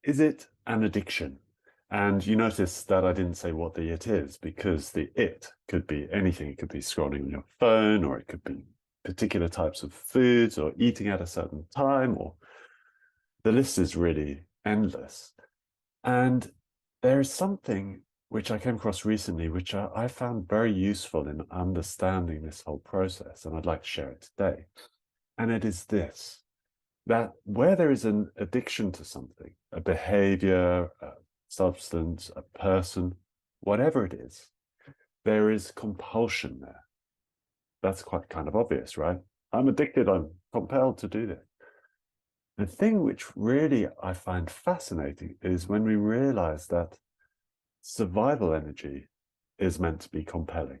Is it an addiction? And you notice that I didn't say what the it is, because the it could be anything. It could be scrolling on your phone, or it could be particular types of foods, or eating at a certain time, or the list is really endless. And there is something which I came across recently, which I found very useful in understanding this whole process, and I'd like to share it today. And it is this: that where there is an addiction to something, a behavior, a substance, a person, whatever it is, there is compulsion there. That's quite kind of obvious, right? I'm addicted, I'm compelled to do this. The thing which really I find fascinating is when we realize that survival energy is meant to be compelling.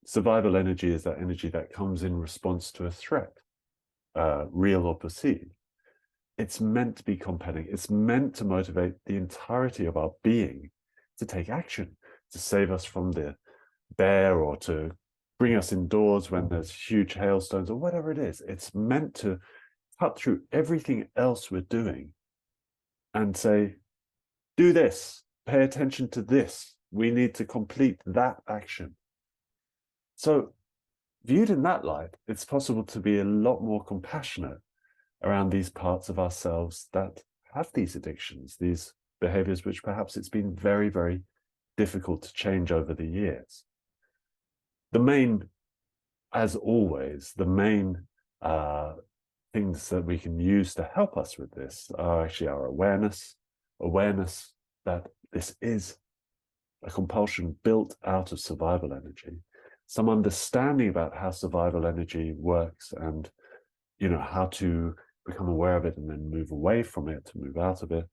Survival energy is that energy that comes in response to a threat, real or perceived. It's meant to be compelling. It's meant to motivate the entirety of our being to take action, to save us from the bear, or to bring us indoors when there's huge hailstones, or whatever it is. It's meant to cut through everything else we're doing and say, do this, pay attention to this. We need to complete that action. So, viewed in that light, it's possible to be a lot more compassionate around these parts of ourselves that have these addictions, these behaviors which perhaps it's been very, very difficult to change over the years. The main, as always, the main things that we can use to help us with this are actually our awareness that this is a compulsion built out of survival energy, some understanding about how survival energy works, and how to become aware of it and then move away from it, to move out of it,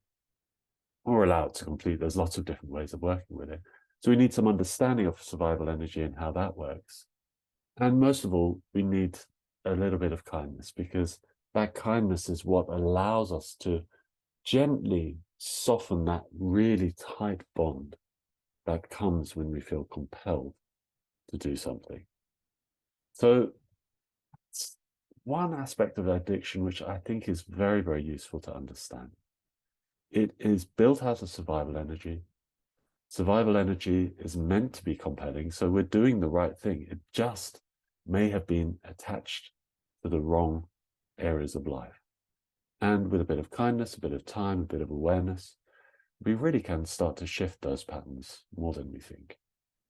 or allow it to complete. There's lots of different ways of working with it. So we need some understanding of survival energy and how that works. And most of all, we need a little bit of kindness, because that kindness is what allows us to gently soften that really tight bond that comes when we feel compelled to do something. So it's one aspect of addiction which I think is very, very useful to understand. It is built out of survival energy. Survival energy is meant to be compelling, so we're doing the right thing. It just may have been attached to the wrong areas of life. And with a bit of kindness, a bit of time, a bit of awareness, we really can start to shift those patterns more than we think.